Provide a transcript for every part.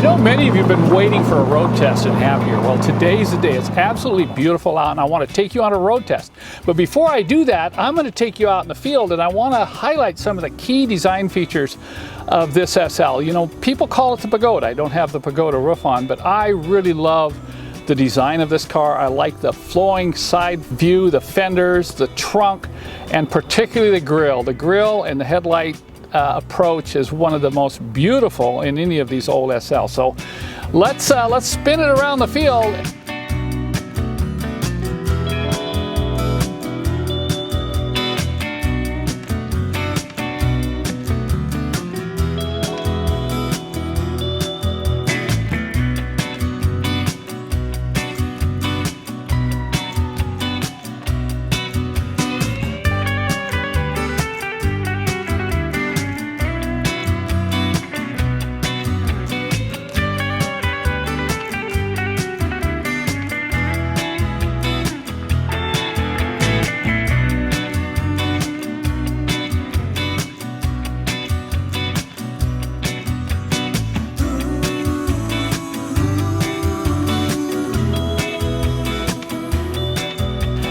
know many of you have been waiting for a road test in Happier. Well, today's the day. It's absolutely beautiful out and I want to take you on a road test. But before I do that, I'm going to take you out in the field and I want to highlight some of the key design features of this SL. You know, people call it the Pagoda. I don't have the Pagoda roof on, but I really love the design of this car. I like the flowing side view, the fenders, the trunk, and particularly the grille. The grille and the headlight approach is one of the most beautiful in any of these old SL. So let's spin it around the field.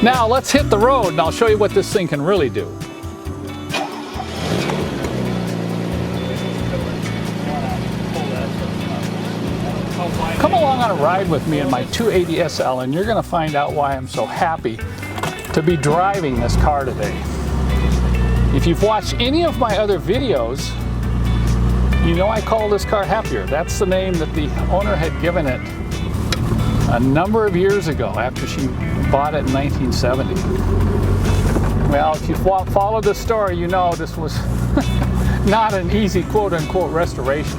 Now let's hit the road and I'll show you what this thing can really do. Come along on a ride with me in my 280 SL and you're going to find out why I'm so happy to be driving this car today. If you've watched any of my other videos, you know I call this car Happier. That's the name that the owner had given it a number of years ago after she bought it in 1970. Well, if you follow the story, you know this was not an easy quote-unquote restoration.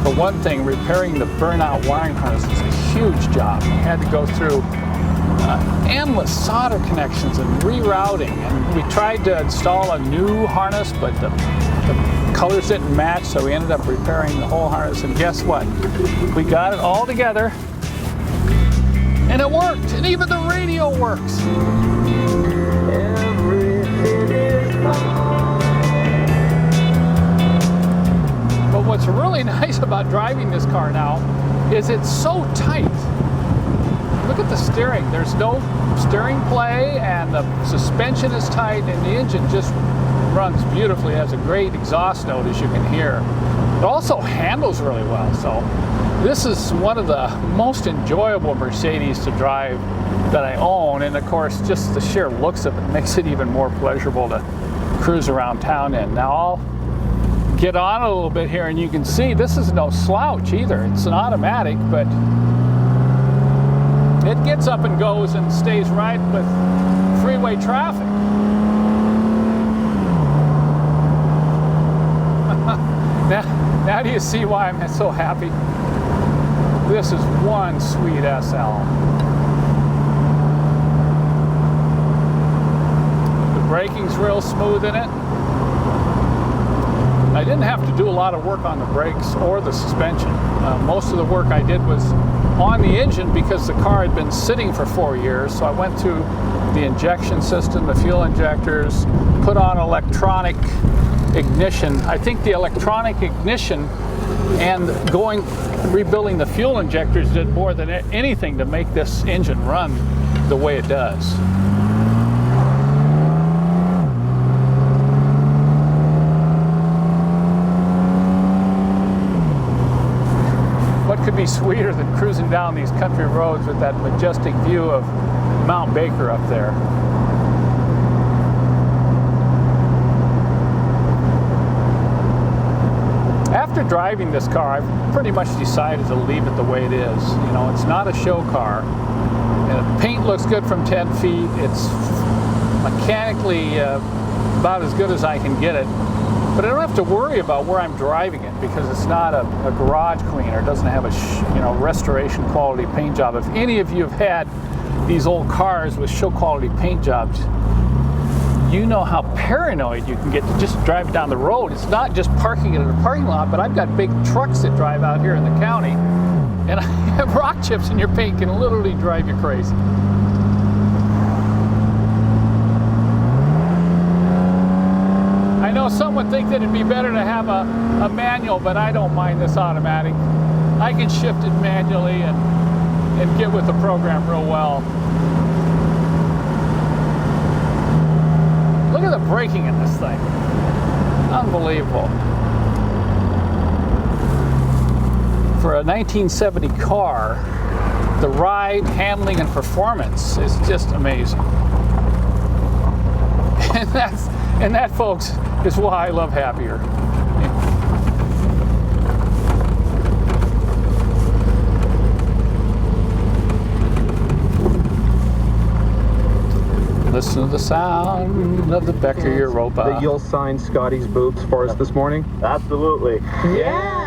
For one thing, repairing the burnout wiring harness was a huge job. We had to go through endless solder connections and rerouting, and we tried to install a new harness, but the colors didn't match, so we ended up repairing the whole harness, and guess what? We got it all together. And it worked, and even the radio works. But what's really nice about driving this car now is it's so tight. Look at the steering. There's no steering play, and the suspension is tight, and the engine just runs beautifully. It has a great exhaust note, as you can hear. It also handles really well. So this is one of the most enjoyable Mercedes to drive that I own, and of course just the sheer looks of it makes it even more pleasurable to cruise around town in. Now I'll get on a little bit here and you can see this is no slouch either. It's an automatic, but it gets up and goes and stays right with freeway traffic. Now do you see why I'm so happy? This is one sweet SL. The braking's real smooth in it. I didn't have to do a lot of work on the brakes or the suspension. Most of the work I did was on the engine because the car had been sitting for 4 years. So I went through the injection system, the fuel injectors, put on electronic ignition. I think the electronic ignition and rebuilding the fuel injectors did more than anything to make this engine run the way it does. What could be sweeter than cruising down these country roads with that majestic view of Mount Baker up there? After driving this car, I've pretty much decided to leave it the way it is. You know, it's not a show car. And the paint looks good from 10 feet. It's mechanically about as good as I can get it. But I don't have to worry about where I'm driving it because it's not a garage cleaner. It doesn't have a restoration quality paint job. If any of you have had these old cars with show quality paint jobs, you know how paranoid you can get to just drive down the road. It's not just parking it in a parking lot, but I've got big trucks that drive out here in the county, and I have rock chips in your paint can literally drive you crazy. I know some would think that it'd be better to have a manual, but I don't mind this automatic. I can shift it manually and get with the program real well. Look at the braking in this thing. Unbelievable. For a 1970 car, the ride, handling, and performance is just amazing. And that, folks, is why I love Happier. Listen to the sound of the Becker Europa. That you'll sign Scotty's boobs for us this morning? Absolutely. Yeah.